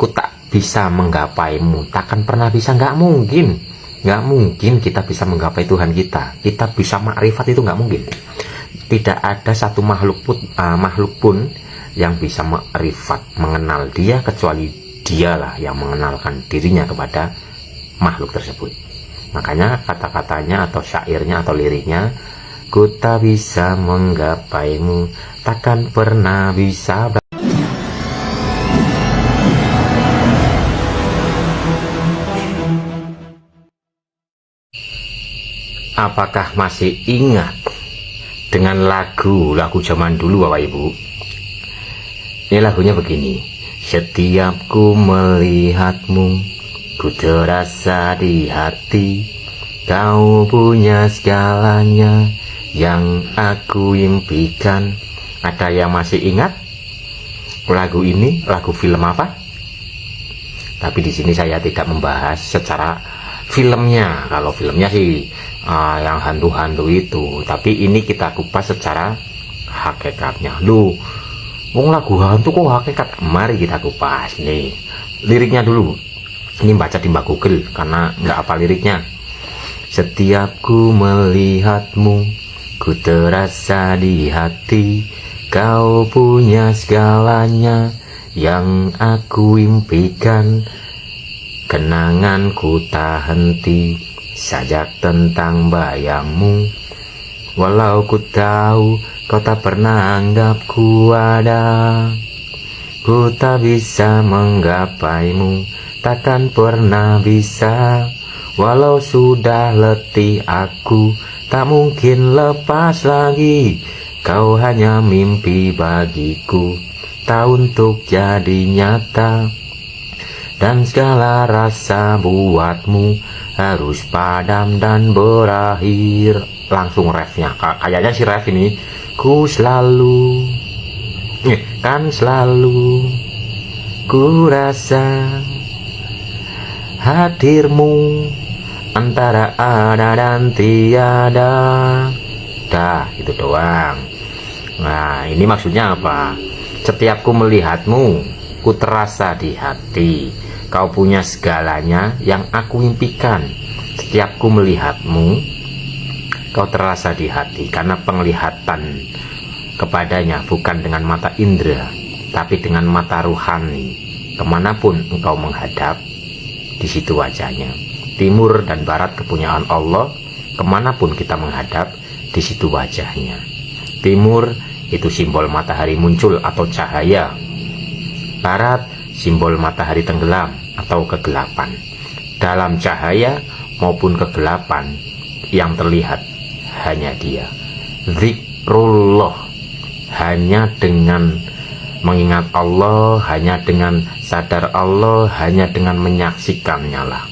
ku tak bisa menggapaimu, takkan pernah bisa, nggak mungkin. Nggak mungkin kita bisa menggapai Tuhan kita. Kita bisa makrifat itu nggak mungkin. Tidak ada satu makhluk pun yang bisa makrifat, mengenal dia, kecuali dialah yang mengenalkan dirinya kepada makhluk tersebut. Makanya kata-katanya atau syairnya atau liriknya, ku tak bisa menggapaimu, takkan pernah bisa. Apakah masih ingat dengan lagu zaman dulu Bapak Ibu? Ini lagunya begini. Setiap ku melihatmu, ku terasa di hati, kau punya segalanya yang aku impikan. Ada yang masih ingat lagu ini? Lagu film apa? Tapi di sini saya tidak membahas secara filmnya. Kalau filmnya sih yang hantu-hantu itu, tapi ini kita kupas secara hakikatnya. Lu wong lagu hantu kok hakikat? Mari kita kupas nih liriknya dulu. Ini baca di Mbak Google karena nggak apa liriknya. Setiap ku melihatmu, ku terasa di hati, kau punya segalanya yang aku impikan. Kenanganku tak henti sajak tentang bayangmu, walau ku tahu kau tak pernah anggapku ada. Ku tak bisa menggapaimu, takkan pernah bisa, walau sudah letih aku tak mungkin lepas lagi. Kau hanya mimpi bagiku, tak untuk jadi nyata. Dan segala rasa buatmu harus padam dan berakhir. Langsung refnya, kayaknya si ref ini. Ku selalu, kan selalu ku rasa hadirmu antara ada dan tiada. Dah, itu doang. Nah, ini maksudnya apa? Setiap ku melihatmu, ku terasa di hati, kau punya segalanya yang aku impikan. Setiap ku melihatmu, kau terasa di hati, karena penglihatan kepadanya bukan dengan mata indera, tapi dengan mata ruhani. Kemanapun engkau menghadap, di situ wajahnya. Timur dan barat kepunyaan Allah, kemanapun kita menghadap, di situ wajahnya. Timur itu simbol matahari muncul atau cahaya. Barat simbol matahari tenggelam atau kegelapan. Dalam cahaya maupun kegelapan, yang terlihat hanya dia. Zikrullah, hanya dengan mengingat Allah, hanya dengan sadar Allah, hanya dengan menyaksikannya lah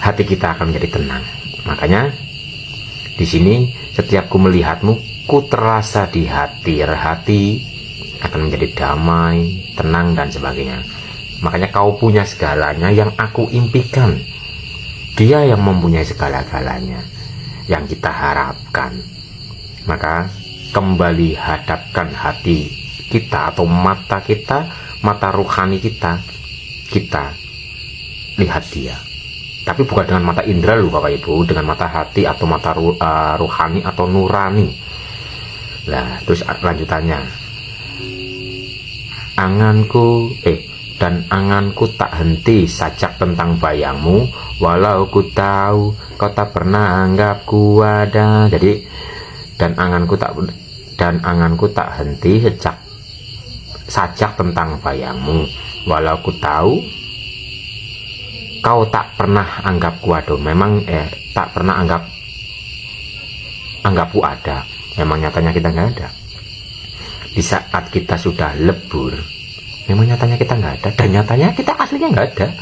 hati kita akan menjadi tenang. Makanya di sini, setiap ku melihatmu, ku terasa di hati. Hati akan menjadi damai, tenang, dan sebagainya. Makanya kau punya segalanya yang aku impikan. Dia yang mempunyai segala-galanya yang kita harapkan. Maka kembali hadapkan hati kita atau mata kita, mata ruhani kita, kita lihat dia. Tapi bukan dengan mata indera loh Bapak Ibu, dengan mata hati atau mata ruhani atau nurani. Nah, terus lanjutannya, dan anganku tak henti sajak tentang bayangmu, walau ku tahu kau tak pernah anggapku ada. Jadi dan anganku tak henti sajak tentang bayangmu, walau ku tahu kau tak pernah anggapku ada. Memang tak pernah anggapku ada. Memang nyatanya kita nggak ada. Di saat kita sudah lebur, memang nyatanya kita nggak ada. Dan nyatanya kita aslinya nggak ada.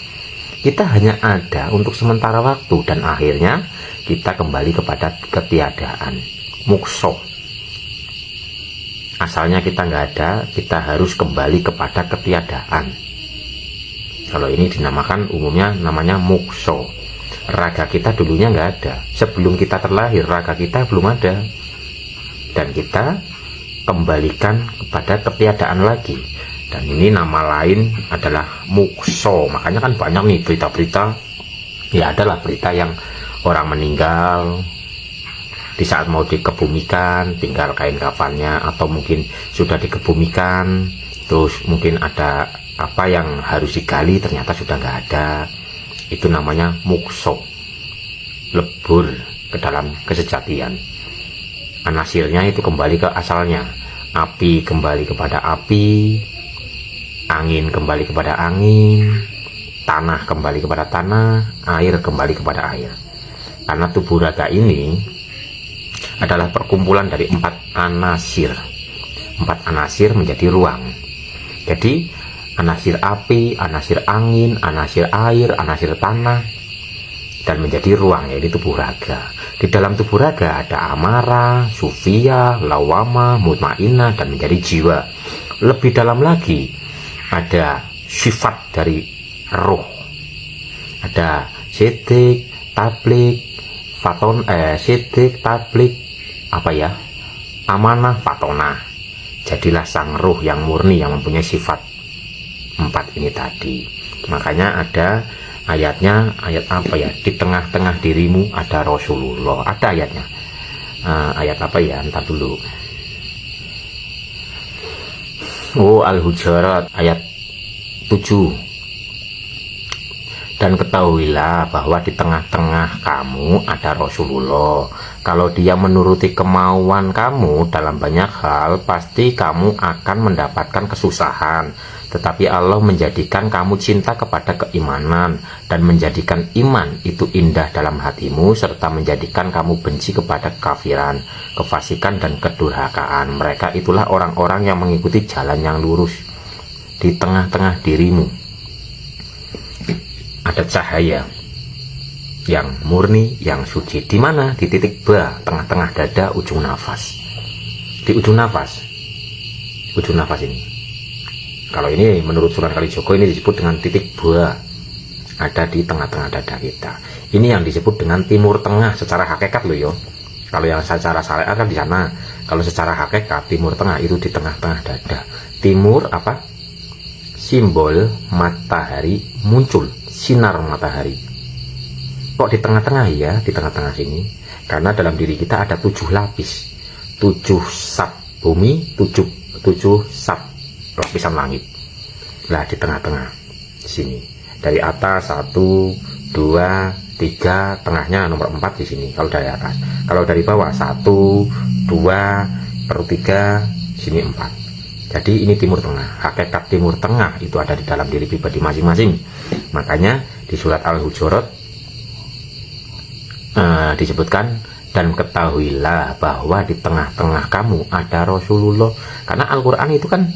Kita hanya ada untuk sementara waktu, dan akhirnya kita kembali kepada ketiadaan. Mukso. Asalnya kita nggak ada, kita harus kembali kepada ketiadaan. Kalau ini dinamakan umumnya namanya mukso. Raga kita dulunya nggak ada. Sebelum kita terlahir, raga kita belum ada. Dan kita kembalikan kepada ketiadaan lagi. Dan ini nama lain adalah mukso. Makanya kan banyak nih berita-berita, ya adalah berita yang orang meninggal di saat mau dikebumikan, tinggal kain kafannya, atau mungkin sudah dikebumikan, terus mungkin ada apa yang harus digali ternyata sudah nggak ada. Itu namanya mukso, lebur ke dalam kesejatian. Anasirnya itu kembali ke asalnya, api kembali kepada api, angin kembali kepada angin, tanah kembali kepada tanah, air kembali kepada air. Karena tubuh raga ini adalah perkumpulan dari 4 anasir. 4 anasir menjadi ruang. Jadi anasir api, anasir angin, anasir air, anasir tanah, dan menjadi ruang, yaitu tubuh raga. Di dalam tubuh raga ada amara, sufia, lawama, mutmainah, dan menjadi jiwa. Lebih dalam lagi ada sifat dari roh, ada sidik, tablik, sidik, tablik, amanah, fatonah. Jadilah sang roh yang murni yang mempunyai sifat 4 ini tadi. Makanya ada ayatnya, ayat apa ya, di tengah-tengah dirimu ada Rasulullah. Ada ayatnya, ayat apa ya, entar dulu. Al-Hujurat ayat 7. Dan ketahuilah bahwa di tengah-tengah kamu ada Rasulullah. Kalau dia menuruti kemauan kamu dalam banyak hal, pasti kamu akan mendapatkan kesusahan. Tetapi Allah menjadikan kamu cinta kepada keimanan dan menjadikan iman itu indah dalam hatimu, serta menjadikan kamu benci kepada kekafiran, kefasikan, dan kedurhakaan. Mereka itulah orang-orang yang mengikuti jalan yang lurus. Di tengah-tengah dirimu ada cahaya yang murni, yang suci. Di mana? Di titik ba, tengah-tengah dada, ujung nafas. Di ujung nafas ini. Kalau ini menurut Sunan Kalijogo ini disebut dengan titik ba, ada di tengah-tengah dada kita. Ini yang disebut dengan timur tengah secara hakikat loh yo. Kalau yang secara syariat kan di sana. Kalau secara hakikat timur tengah itu di tengah-tengah dada. Timur apa? Simbol matahari muncul, sinar matahari. Kok di tengah-tengah ya? Di tengah-tengah sini. Karena dalam diri kita ada 7 lapis, 7 sab bumi, 7 sab lapisan langit. Lah di tengah-tengah sini. Dari atas 1, 2, 3, tengahnya nomor 4 di sini. Kalau dari atas. Kalau dari bawah 1, 2/3, sini 4. Jadi ini timur tengah. Hakikat timur tengah itu ada di dalam diri pribadi masing-masing. Makanya di surat Al-Hujurat disebutkan, dan ketahuilah bahwa di tengah-tengah kamu ada Rasulullah. Karena Al-Quran itu kan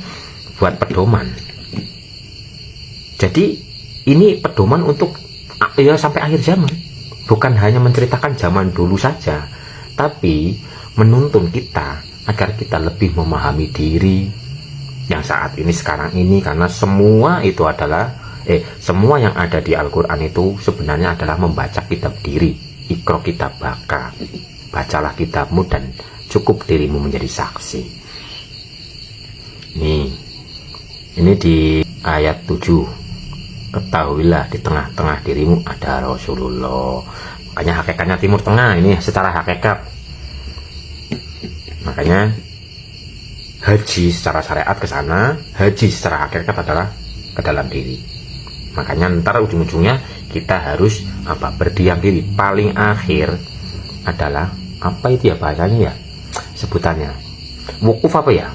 buat pedoman. Jadi ini pedoman untuk ya sampai akhir zaman. Bukan hanya menceritakan zaman dulu saja, tapi menuntun kita agar kita lebih memahami diri yang saat ini, sekarang ini. Karena semua itu adalah semua yang ada di Al-Quran itu sebenarnya adalah membaca kitab diri. Iqra kitabaka, bacalah kitabmu dan cukup dirimu menjadi saksi. Ini di ayat 7. Ketahuilah di tengah-tengah dirimu ada Rasulullah. Makanya hakikatnya timur tengah ini secara hakikat. Makanya haji secara syariat ke sana, haji secara hakikat adalah ke dalam diri. Makanya ntar ujung-ujungnya kita harus berdiam diri. Paling akhir adalah apa itu ya bahasanya ya, sebutannya wukuf apa ya?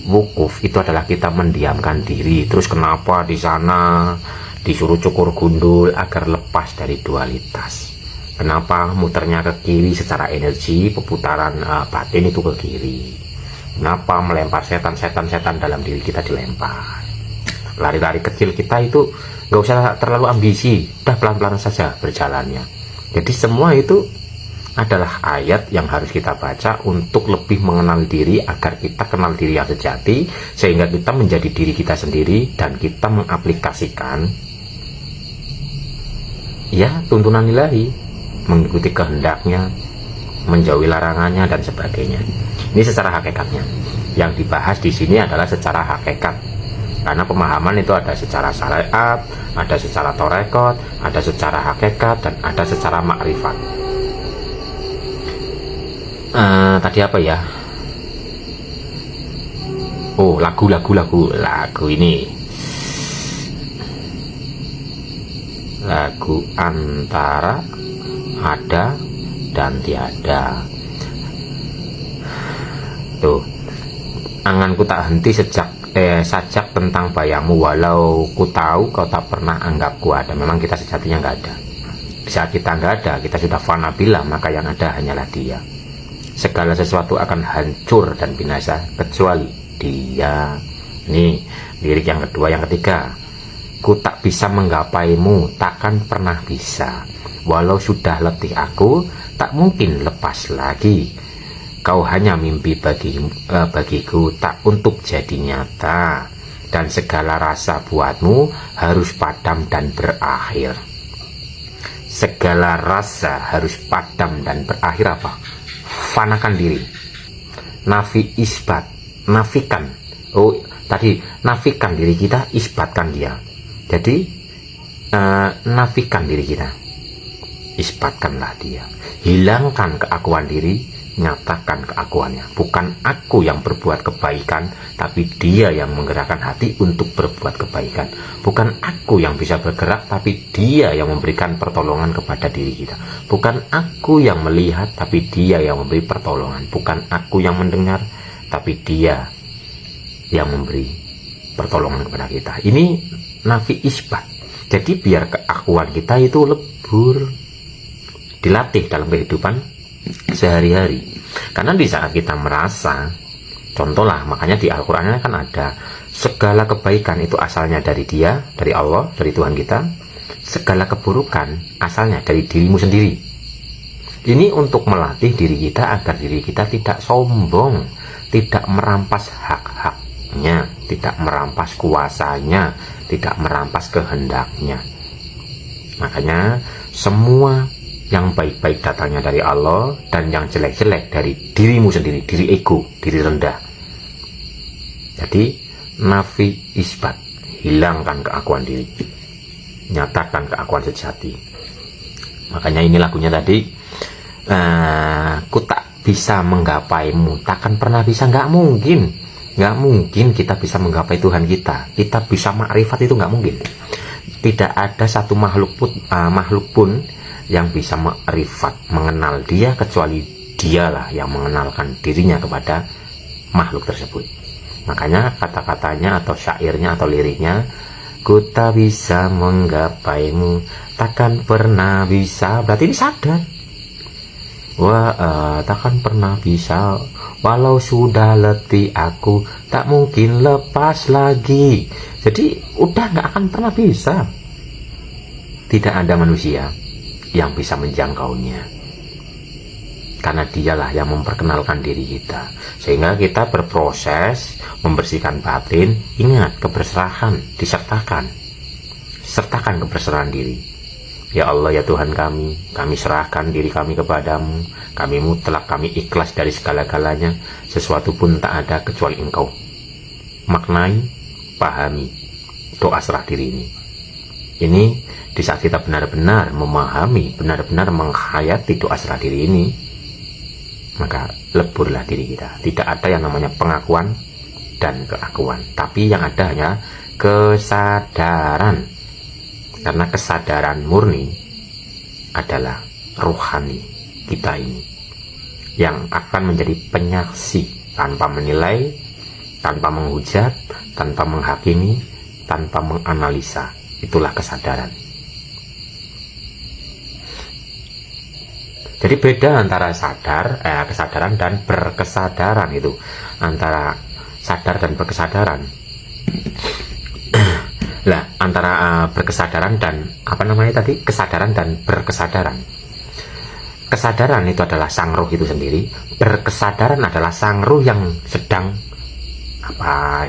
Wukuf itu adalah kita mendiamkan diri. Terus kenapa di sana disuruh cukur gundul agar lepas dari dualitas? Kenapa muternya ke kiri secara energi, perputaran batin itu ke kiri? Kenapa melempar setan dalam diri kita dilempar? Lari-lari kecil kita itu nggak usah terlalu ambisi, udah pelan-pelan saja berjalannya. Jadi semua itu adalah ayat yang harus kita baca untuk lebih mengenal diri, agar kita kenal diri yang sejati, sehingga kita menjadi diri kita sendiri dan kita mengaplikasikan ya tuntunan ilahi, mengikuti kehendaknya, menjauhi larangannya dan sebagainya. Ini secara hakikatnya. Yang dibahas di sini adalah secara hakikat. Karena pemahaman itu ada secara syariat, ada secara torekot, ada secara hakikat, dan ada secara makrifat. Tadi apa ya? Oh, lagu ini. Lagu antara ada dan tiada. Tuh, anganku tak henti sajak tentang bayangmu, walau ku tahu kau tak pernah anggapku ada. Memang kita sejatinya nggak ada. Saat kita nggak ada, kita sudah fana bila, maka yang ada hanyalah Dia. Segala sesuatu akan hancur dan binasa kecuali Dia. Nih, lirik yang kedua, yang ketiga. Ku tak bisa menggapaimu, takkan pernah bisa. Walau sudah letih aku, tak mungkin lepas lagi. Kau hanya mimpi bagiku, tak untuk jadi nyata. Dan segala rasa buatmu harus padam dan berakhir. Segala rasa harus padam dan berakhir apa? Fanakan diri. Nafi isbat, nafikan. Oh, tadi nafikan diri kita, isbatkan Dia. Jadi nafikan diri kita, isbatkanlah Dia. Hilangkan keakuan diri, nyatakan keakuannya. Bukan aku yang berbuat kebaikan, tapi Dia yang menggerakkan hati untuk berbuat kebaikan. Bukan aku yang bisa bergerak, tapi Dia yang memberikan pertolongan kepada diri kita. Bukan aku yang melihat, tapi Dia yang memberi pertolongan. Bukan aku yang mendengar, tapi Dia yang memberi pertolongan kepada kita. Ini nafi isbat. Jadi biar keakuan kita itu lebur, dilatih dalam kehidupan sehari-hari. Karena di saat kita merasa, contohlah, makanya di Al-Quran kan ada segala kebaikan itu asalnya dari Dia, dari Allah, dari Tuhan kita. Segala keburukan asalnya dari dirimu sendiri. Ini untuk melatih diri kita agar diri kita tidak sombong, tidak merampas hak-haknya, tidak merampas kuasanya, tidak merampas kehendaknya. Makanya semua yang baik-baik datangnya dari Allah, dan yang jelek-jelek dari dirimu sendiri, diri ego, diri rendah. Jadi nafi isbat, hilangkan keakuan diri, nyatakan keakuan sejati. Makanya ini lagunya tadi, ku tak bisa menggapaimu, takkan pernah bisa. Nggak mungkin kita bisa menggapai Tuhan kita. Kita bisa makrifat, itu nggak mungkin. Tidak ada satu makhluk pun yang bisa makrifat, mengenal Dia, kecuali Dialah yang mengenalkan dirinya kepada makhluk tersebut. Makanya kata-katanya atau syairnya atau liriknya, ku tak bisa menggapaimu, takkan pernah bisa. Berarti ini sadar. Takkan pernah bisa, walau sudah letih aku, tak mungkin lepas lagi. Jadi udah nggak akan pernah bisa. Tidak ada manusia yang bisa menjangkaunya, karena Dialah yang memperkenalkan diri kita, sehingga kita berproses membersihkan batin. Ingat, keberserahan sertakan keberserahan diri. Ya Allah, ya Tuhan kami serahkan diri kami kepadamu. Kami mutlak, kami ikhlas dari segala-galanya. Sesuatu pun tak ada kecuali Engkau. Maknai, pahami doa serah diri ini. Ini di saat kita benar-benar memahami, benar-benar menghayati doa serah diri ini, maka leburlah diri kita. Tidak ada yang namanya pengakuan dan keakuan, tapi yang ada hanya kesadaran. Karena kesadaran murni adalah rohani kita ini, yang akan menjadi penyaksi tanpa menilai, tanpa menghujat, tanpa menghakimi, tanpa menganalisa. Itulah kesadaran. Jadi beda antara kesadaran dan berkesadaran itu. Antara sadar dan berkesadaran. Lah, antara berkesadaran dan kesadaran dan berkesadaran. Kesadaran itu adalah sang roh itu sendiri. Berkesadaran adalah sang roh yang sedang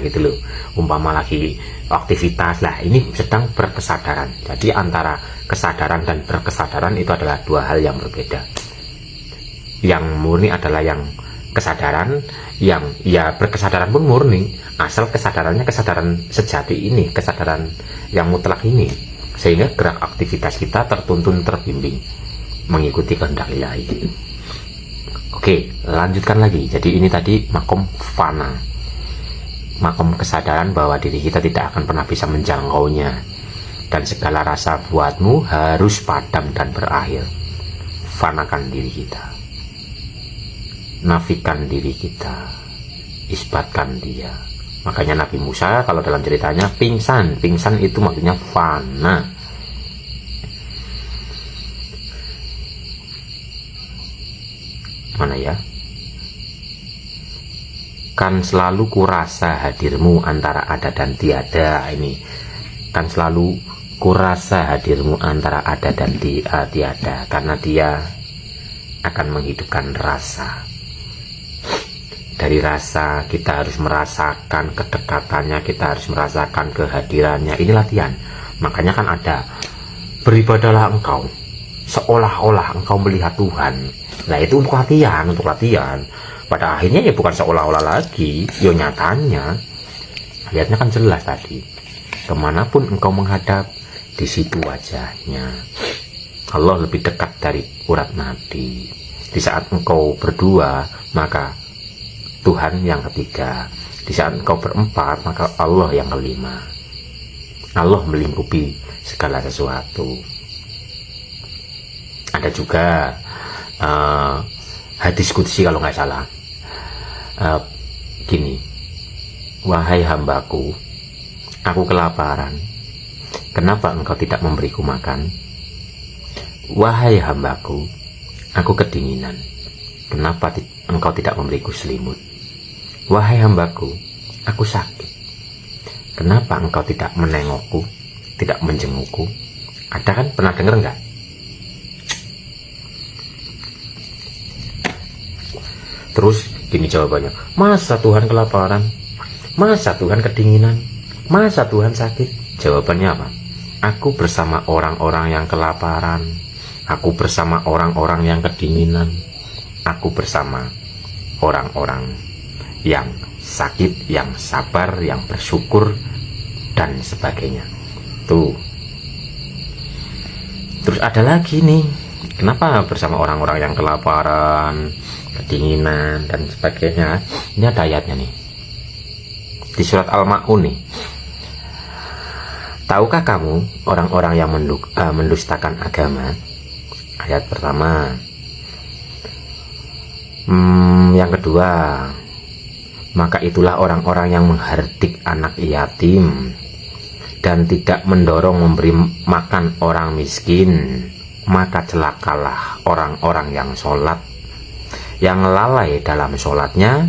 gitu loh. Umpama lagi aktivitas, lah ini sedang berkesadaran. Jadi antara kesadaran dan berkesadaran itu adalah dua hal yang berbeda. Yang murni adalah yang kesadaran yang ya berkesadaran pun murni, asal kesadarannya kesadaran sejati ini, kesadaran yang mutlak ini, sehingga gerak aktivitas kita tertuntun terbimbing mengikuti kehendak ilahi. Oke, lanjutkan lagi. Jadi ini tadi makom fana, makom kesadaran bahwa diri kita tidak akan pernah bisa menjangkaunya, dan segala rasa buatmu harus padam dan berakhir. Fanakan diri kita, nafikan diri kita, isbatkan dia. Makanya Nabi Musa kalau dalam ceritanya pingsan itu maksudnya fana. Mana ya? Kan selalu kurasa hadirmu antara ada dan tiada. Ini kan selalu kurasa hadirmu antara ada dan tiada, karena dia akan menghidupkan rasa. Dari rasa kita harus merasakan kedekatannya, kita harus merasakan kehadirannya. Ini latihan. Makanya kan ada beribadahlah engkau seolah-olah engkau melihat Tuhan. Nah itu untuk latihan. Pada akhirnya ya bukan seolah-olah lagi, ya nyatanya lihatnya kan jelas tadi. Kemanapun engkau menghadap, di situ wajahnya. Allah lebih dekat dari urat nadi. Di saat engkau berdua, maka Tuhan yang ketiga. Di saat engkau berempat, maka Allah yang kelima. Allah melingkupi segala sesuatu. Ada juga hadis qudsi kalau nggak salah, gini, wahai hambaku, aku kelaparan, kenapa engkau tidak memberiku makan? Wahai hambaku, aku kedinginan, kenapa engkau tidak memberiku selimut? Wahai hambaku, aku sakit, kenapa engkau tidak menengokku, tidak menjengukku? Ada kan, pernah dengar nggak? Terus gini jawabannya, masa Tuhan kelaparan? Masa Tuhan kedinginan? Masa Tuhan sakit? Jawabannya apa? Aku bersama orang-orang yang kelaparan, aku bersama orang-orang yang kedinginan, aku bersama orang-orang yang sakit, yang sabar, yang bersyukur, dan sebagainya. Tuh. Terus ada lagi nih, kenapa bersama orang-orang yang kelaparan, kedinginan, dan sebagainya? Ini ada ayatnya nih, di surat Al-Ma'un nih. Tahukah kamu orang-orang yang mendustakan agama? Ayat pertama. Yang kedua, maka itulah orang-orang yang menghardik anak yatim dan tidak mendorong memberi makan orang miskin. Maka celakalah orang-orang yang sholat, yang lalai dalam sholatnya,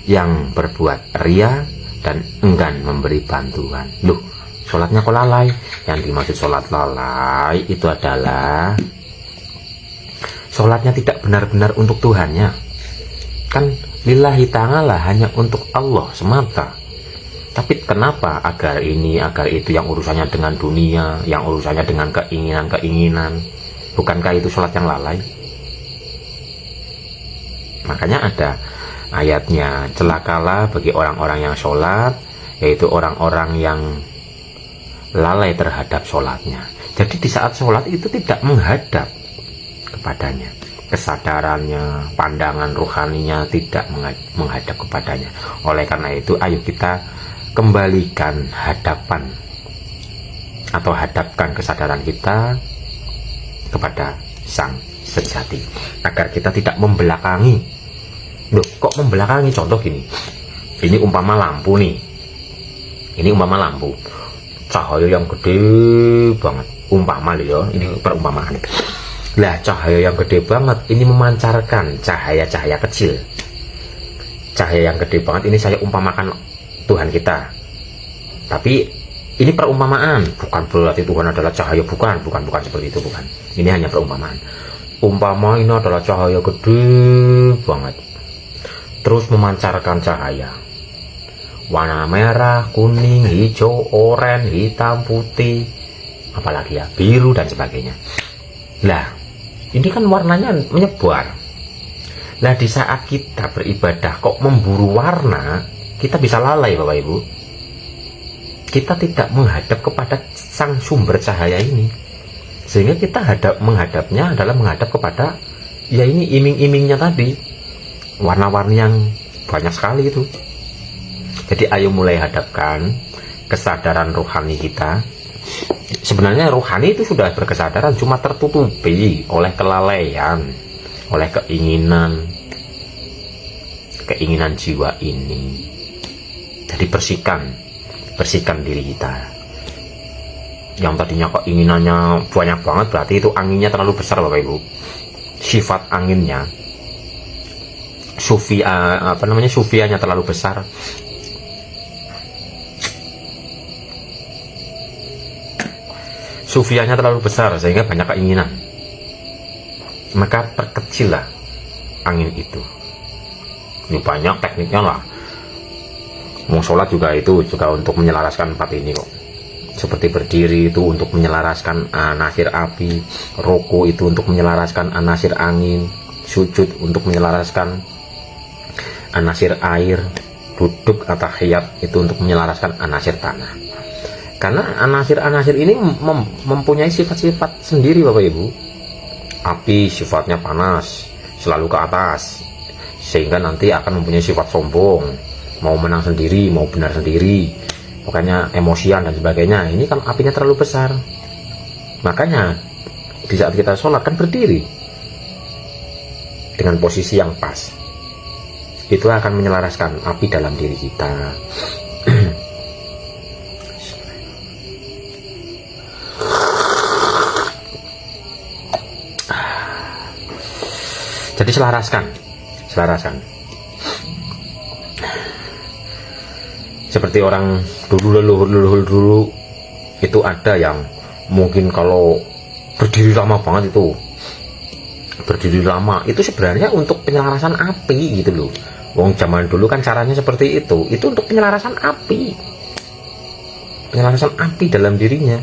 yang berbuat ria dan enggan memberi bantuan. Loh, sholatnya kok lalai? Yang dimaksud sholat lalai itu adalah sholatnya tidak benar-benar untuk Tuhannya. Kan lillahi ta'ala, hanya untuk Allah semata. Tapi kenapa agar ini, agar itu, yang urusannya dengan dunia, yang urusannya dengan keinginan-keinginan? Bukankah itu sholat yang lalai? Makanya ada ayatnya, celakalah bagi orang-orang yang sholat, yaitu orang-orang yang lalai terhadap sholatnya. Jadi di saat sholat itu tidak menghadap kepadanya, kesadarannya, pandangan rohaninya tidak menghadap kepadanya. Oleh karena itu, ayo kita kembalikan hadapan atau hadapkan kesadaran kita kepada Sang Sejati, agar kita tidak membelakangi. Loh, kok membelakangi? Contoh gini, ini umpama lampu nih, ini umpama lampu, cahaya yang gede banget, umpama ya, ini perumpamaan. Lah, cahaya yang gede banget ini memancarkan cahaya-cahaya kecil. Cahaya yang gede banget ini saya umpamakan Tuhan kita. Tapi ini perumpamaan, bukan berarti Tuhan adalah cahaya, bukan seperti itu, bukan. Ini hanya perumpamaan. Umpama ini adalah cahaya gede banget, terus memancarkan cahaya warna merah, kuning, hijau, oranye, hitam, putih, apalagi ya, biru dan sebagainya. Lah, ini kan warnanya menyebar. Nah, di saat kita beribadah kok memburu warna, kita bisa lalai Bapak Ibu. Kita tidak menghadap kepada sang sumber cahaya ini. Sehingga kita menghadapnya adalah menghadap kepada ya ini iming-imingnya tadi. Warna-warni yang banyak sekali itu. Jadi ayo mulai hadapkan kesadaran rohani kita. Sebenarnya rohani itu sudah berkesadaran, cuma tertutupi oleh kelalaian, oleh keinginan jiwa ini. Jadi bersihkan diri kita. Yang tadinya keinginannya banyak banget, berarti itu anginnya terlalu besar Bapak Ibu. Sifat anginnya, sufianya terlalu besar. Sufianya terlalu besar sehingga banyak keinginan. Maka perkecillah angin itu. Ini banyak tekniknya lah. Mau sholat juga itu juga untuk menyelaraskan empat ini kok. Seperti berdiri itu untuk menyelaraskan anasir api, ruku itu untuk menyelaraskan anasir angin, sujud untuk menyelaraskan anasir air, duduk atau tahiyat itu untuk menyelaraskan anasir tanah. Karena anasir-anasir ini mempunyai sifat-sifat sendiri Bapak Ibu. Api sifatnya panas, selalu ke atas, sehingga nanti akan mempunyai sifat sombong, mau menang sendiri, mau benar sendiri, pokoknya emosian dan sebagainya. Ini kan apinya terlalu besar. Makanya di saat kita sholat kan berdiri dengan posisi yang pas. Itu akan menyelaraskan api dalam diri kita. Jadi selaraskan. Seperti orang dulu, leluhur dulu itu ada yang mungkin kalau berdiri lama banget itu, sebenarnya untuk penyelarasan api gitu loh. Wong zaman dulu kan caranya seperti itu untuk penyelarasan api dalam dirinya,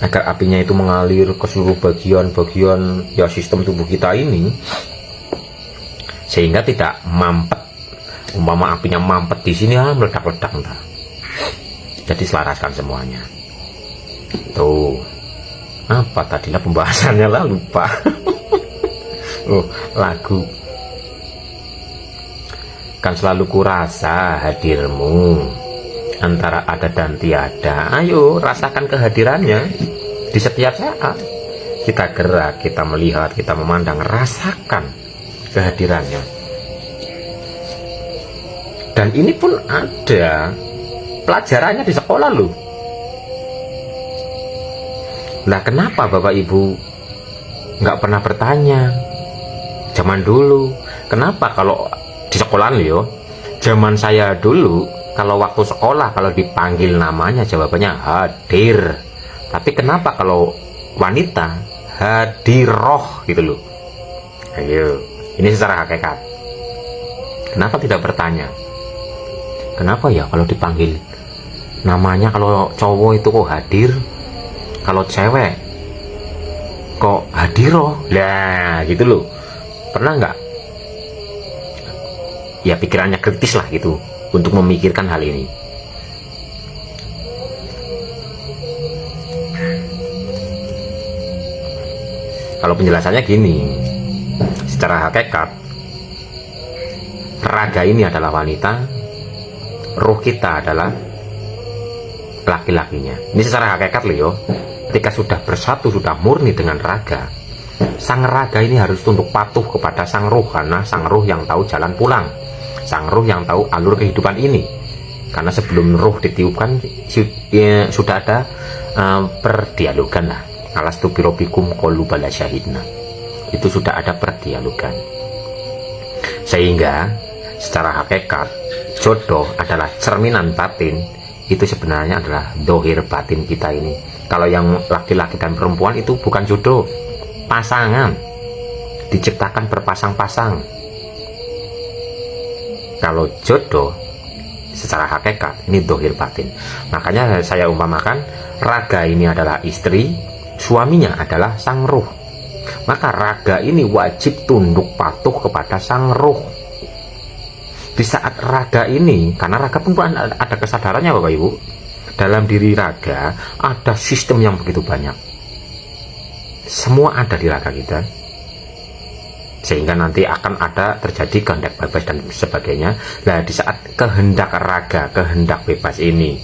agar apinya itu mengalir ke seluruh bagian ya sistem tubuh kita ini, sehingga tidak mampet. Umpama apinya mampet di sini meledak-ledak entah. Jadi selaraskan semuanya. Tuh, apa tadilah pembahasannya lah, lupa. Lagu. Kan selalu kurasa hadirmu antara ada dan tiada. Ayo rasakan kehadirannya di setiap saat. Kita gerak, kita melihat, kita memandang, rasakan kehadirannya. Dan ini pun ada pelajarannya di sekolah loh. Nah, kenapa Bapak Ibu nggak pernah bertanya zaman dulu? Kenapa kalau di sekolah loh, zaman saya dulu, kalau waktu sekolah, kalau dipanggil namanya jawabannya hadir. Tapi kenapa kalau wanita hadiroh gitu loh? Ayo, ini secara hakikat. Kenapa tidak bertanya? Kenapa ya kalau dipanggil namanya, kalau cowok itu kok hadir, kalau cewek kok hadiroh? Nah gitu loh. Pernah nggak? Ya pikirannya kritis lah gitu untuk memikirkan hal ini. Kalau penjelasannya gini, secara hakikat raga ini adalah wanita, ruh kita adalah laki-lakinya. Ini secara hakikat loh yo. Ketika sudah bersatu, sudah murni dengan raga, sang raga ini harus tunduk patuh kepada sang ruh, karena sang ruh yang tahu jalan pulang, sang ruh yang tahu alur kehidupan ini. Karena sebelum ruh ditiupkan sudah ada perdialogan lah. Alastu birobikum qalu bala syahidna. Itu sudah ada perdialogan. Sehingga secara hakikat jodoh adalah cerminan batin. Itu sebenarnya adalah dohir batin kita ini. Kalau yang laki-laki dan perempuan itu bukan jodoh, pasangan, diciptakan berpasang-pasang. Kalau jodoh secara hakikat ini dohir batin. Makanya saya umpamakan raga ini adalah istri, suaminya adalah sang ruh. Maka raga ini wajib tunduk patuh kepada sang ruh. Di saat raga ini, karena raga pun ada kesadarannya Bapak Ibu, dalam diri raga ada sistem yang begitu banyak, semua ada di raga kita, sehingga nanti akan ada terjadi kehendak bebas dan sebagainya. Nah, di saat kehendak raga, kehendak bebas ini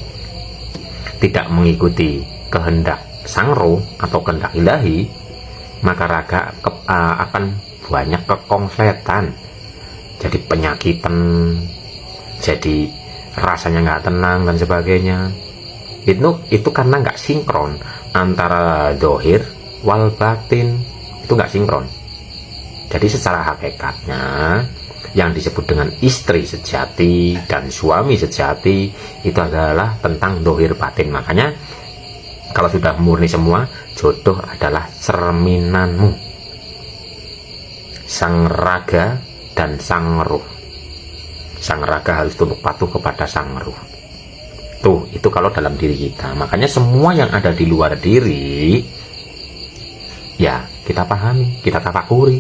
tidak mengikuti kehendak sang roh atau kehendak ilahi, maka raga akan banyak kekonsletan, jadi penyakitan, jadi rasanya nggak tenang dan sebagainya. Itu karena nggak sinkron antara dohir wal batin, itu nggak sinkron. Jadi secara hakikatnya yang disebut dengan istri sejati dan suami sejati itu adalah tentang dohir batin. Makanya kalau sudah murni semua, jodoh adalah cerminanmu, sang raga dan sang ruh. Sang raga harus tunduk patuh kepada sang ruh. Tuh, itu kalau dalam diri kita. Makanya semua yang ada di luar diri, ya kita pahami, kita tafakuri.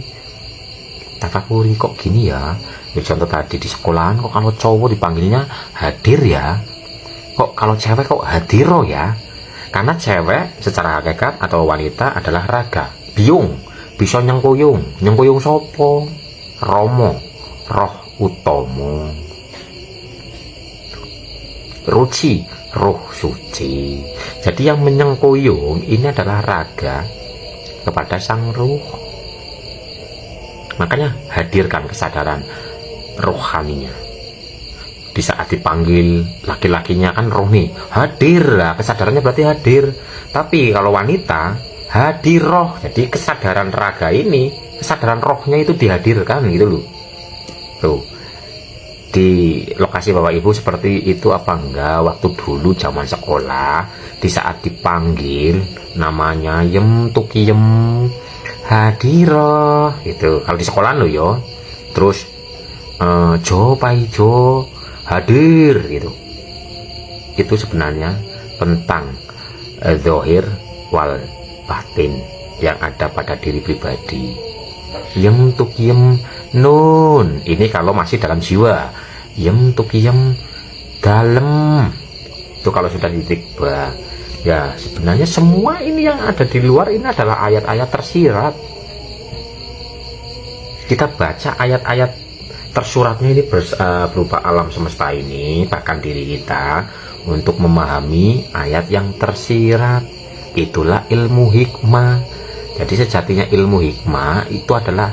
Tafakuri, kok gini ya? Ya contoh tadi di sekolahan, kok kalau cowok dipanggilnya hadir ya? Kok kalau cewek kok hadiro ya? Karena cewek secara hakikat atau wanita adalah raga. Biung, bisa nyengkuyung sopo? Romo, roh utomo. Ruci, roh suci. Jadi yang menyengkuyung ini adalah raga kepada sang ruh. Makanya hadirkan kesadaran rohaninya. Di saat dipanggil laki-lakinya kan roh nih, hadir lah, kesadarannya berarti hadir. Tapi kalau wanita hadir roh, jadi kesadaran raga ini, kesadaran rohnya itu dihadirkan gitu loh. Tuh, di lokasi Bapak Ibu seperti itu apa enggak? Waktu dulu zaman sekolah, di saat dipanggil namanya yem tukiyem hadiro gitu. Kalau di sekolah lo yo, terus jo paijo hadir gitu. Itu sebenarnya tentang zohir wal batin yang ada pada diri pribadi. Yem tukiyem nun, ini kalau masih dalam jiwa. Yem tukiyem dalam, itu kalau sudah tiba. Ya sebenarnya semua ini yang ada di luar ini adalah ayat-ayat tersirat. Kita baca ayat-ayat tersuratnya ini berupa alam semesta ini, bahkan diri kita, untuk memahami ayat yang tersirat. Itulah ilmu hikmah. Jadi sejatinya ilmu hikmah itu adalah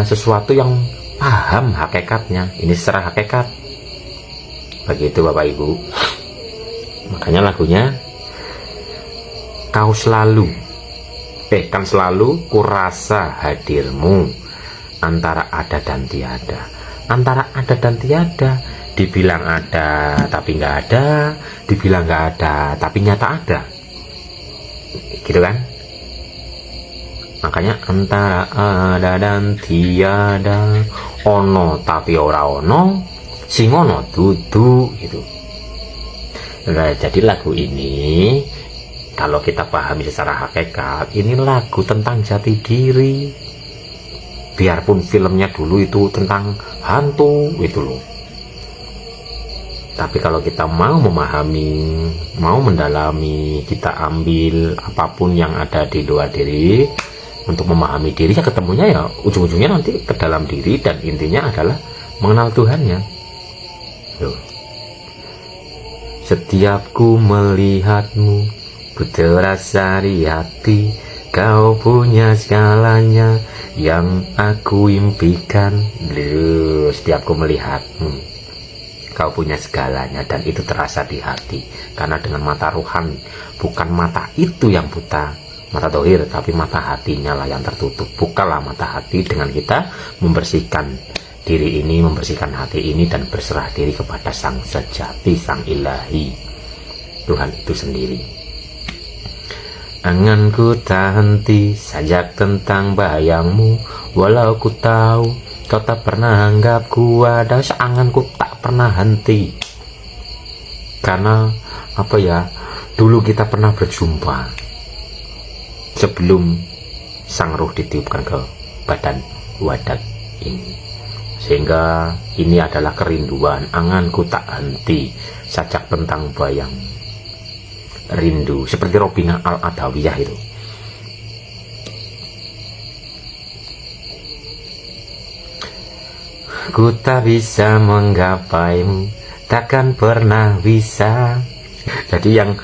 sesuatu yang paham hakikatnya. Ini secara hakikat. Begitu Bapak Ibu. Makanya lagunya, kau selalu, kan selalu kurasa hadirmu antara ada dan tiada. Antara ada dan tiada, dibilang ada tapi nggak ada, dibilang nggak ada tapi nyata ada, gitu kan? Makanya antara ada dan tiada, ono tapi ora ono, sing ono dudu, gitu. Nah, jadi lagu ini kalau kita pahami secara hakikat, ini lagu tentang jati diri. Biarpun filmnya dulu itu tentang hantu itu loh. Tapi kalau kita mau memahami, mau mendalami, kita ambil apapun yang ada di luar diri untuk memahami diri, ya ketemunya ya ujung-ujungnya nanti ke dalam diri, dan intinya adalah mengenal Tuhannya. Tuh. Setiap ku melihatmu, ku terasa di hati, kau punya segalanya yang aku impikan. Setiap ku melihatmu, kau punya segalanya, dan itu terasa di hati. Karena dengan mata rohani, bukan mata itu yang buta, mata dohir, tapi mata hatinya lah yang tertutup. Bukalah mata hati dengan kita membersihkan diri ini, membersihkan hati ini, dan berserah diri kepada sang sejati, sang ilahi, Tuhan itu sendiri. Anganku tak henti sajak tentang bayangmu, walau ku tahu kau tak pernah anggapku ada. Anganku tak pernah henti, karena apa ya, dulu kita pernah berjumpa sebelum sang ruh ditiupkan ke badan wadak ini. Sehingga ini adalah kerinduan, anganku tak henti, sajak tentang bayang rindu, seperti Robina Al-Adawiyah itu. Ku tak bisa menggapaimu, takkan pernah bisa. Jadi yang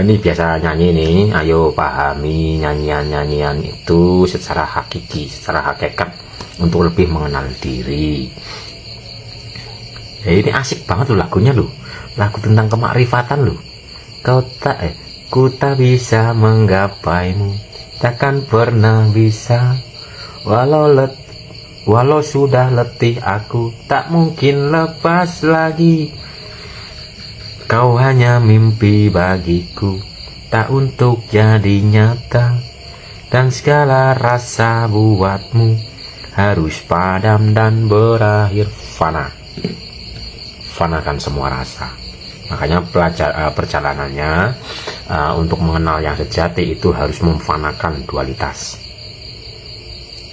ini biasa nyanyi nih, ayo pahami nyanyian-nyanyian itu secara hakiki, secara hakikat, untuk lebih mengenal diri. Ya, ini asik banget loh lagunya loh, lagu tentang kemakrifatan loh. Ku tak bisa menggapaimu, takkan pernah bisa, walau sudah letih aku tak mungkin lepas lagi. Kau hanya mimpi bagiku, tak untuk jadi nyata, dan segala rasa buatmu harus padam dan berakhir fana. Fanakan semua rasa. Makanya perjalanannya untuk mengenal yang sejati itu harus memfanakan dualitas.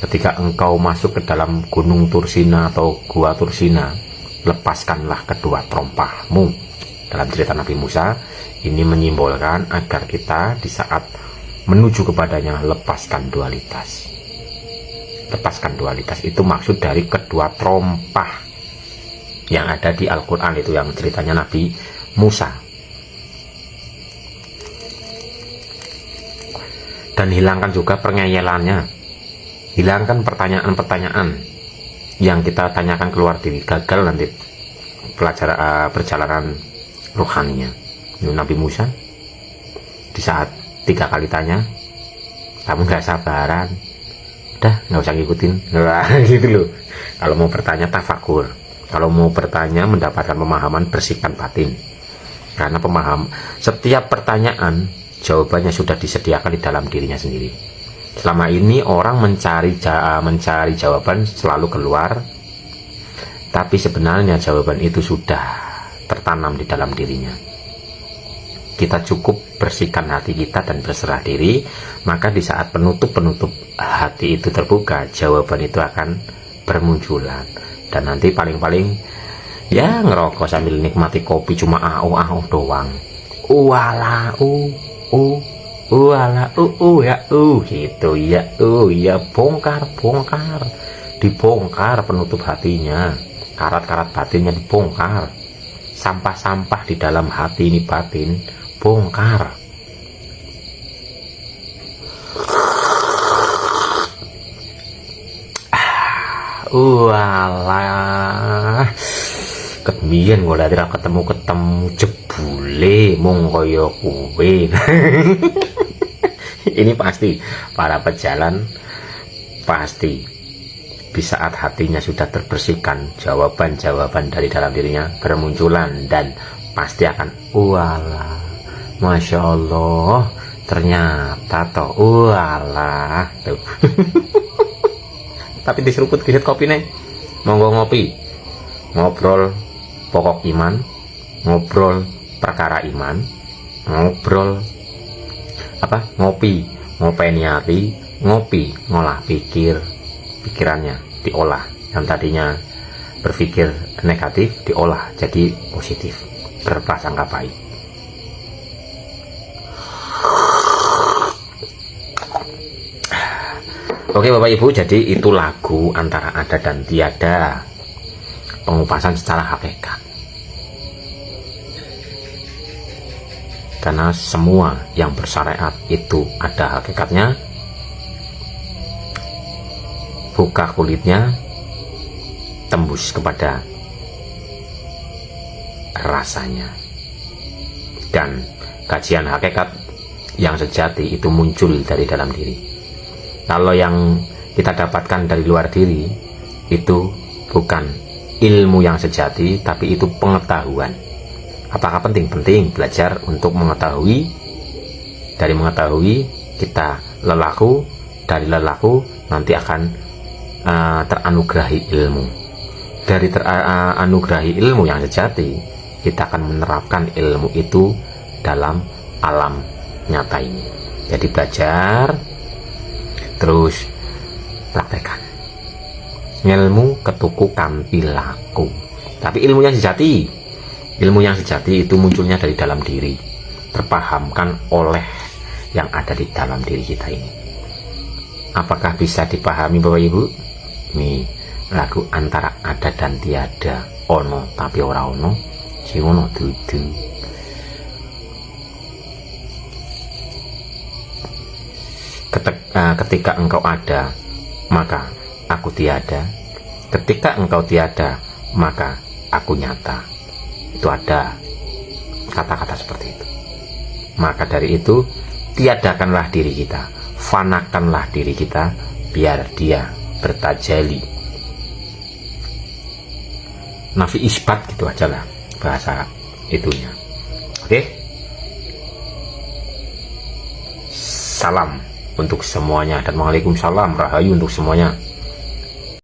Ketika engkau masuk ke dalam gunung Tursina atau gua Tursina, lepaskanlah kedua terompahmu. Dalam cerita Nabi Musa, ini menyimbolkan agar kita di saat menuju kepadanya lepaskan dualitas. Lepaskan dualitas itu maksud dari kedua terompah yang ada di Al-Quran, itu yang ceritanya Nabi Musa. Dan hilangkan juga pengeyelannya, hilangkan pertanyaan-pertanyaan yang kita tanyakan keluar diri, gagal nanti perjalanan rohaninya. Nabi Musa di saat 3 kali tanya, kamu nggak sabaran, udah nggak usah ngikutin, gitu loh. Kalau mau bertanya tafakur, kalau mau bertanya mendapatkan pemahaman, bersihkan batin. Karena setiap pertanyaan jawabannya sudah disediakan di dalam dirinya sendiri. Selama ini orang mencari jawaban selalu keluar, tapi sebenarnya jawaban itu sudah tertanam di dalam dirinya. Kita cukup bersihkan hati kita dan berserah diri, maka di saat penutup hati itu terbuka, jawaban itu akan bermunculan. Dan nanti paling-paling ya ngerokok sambil nikmati kopi, cuma au doang. Wala wala ya gitu ya, ya bongkar dibongkar penutup hatinya, karat-karat batinnya dibongkar, sampah-sampah di dalam hati ini batin bongkar. Walah, kemien gue lihat ketemu jebule mung koyo kuwe. Ini pasti para pejalan, pasti di saat hatinya sudah terbersihkan, jawaban-jawaban dari dalam dirinya bermunculan, dan pasti akan walah, masya Allah, ternyata toh walah tuh. Tapi diseruput gisit kopi nih, monggo ngopi, ngobrol pokok iman, ngobrol perkara iman, ngobrol ngopi ngopeni hati, ngopi ngolah pikirannya diolah, yang tadinya berpikir negatif diolah jadi positif, berprasangka baik. Oke Bapak Ibu, jadi itu lagu antara ada dan tiada, pengupasan secara hakikat. Karena semua yang bersyariat itu ada hakikatnya, buka kulitnya, tembus kepada rasanya. Dan kajian hakikat yang sejati itu muncul dari dalam diri. Kalau yang kita dapatkan dari luar diri itu bukan ilmu yang sejati, tapi itu pengetahuan. Apakah penting? Penting belajar untuk mengetahui. Dari mengetahui kita lelaku, dari lelaku nanti akan teranugerahi ilmu. Dari teranugerahi ilmu yang sejati, kita akan menerapkan ilmu itu dalam alam nyata ini. Jadi belajar Terus praktekkan. Ilmu ketuku kanthi laku. Tapi ilmu yang sejati itu munculnya dari dalam diri, terpahamkan oleh yang ada di dalam diri kita ini. Apakah bisa dipahami Bapak Ibu? Nih lagu antara ada dan tiada, ono tapi ora ono, sing ono dudu. Ketika engkau ada, maka aku tiada. Ketika engkau tiada, maka aku nyata. Itu ada kata-kata seperti itu. Maka dari itu, tiadakanlah diri kita, fanakanlah diri kita, biar dia bertajali. Nafi isbat gitu aja lah bahasa itunya. Oke? Salam untuk semuanya dan waalaikumsalam rahayu untuk semuanya.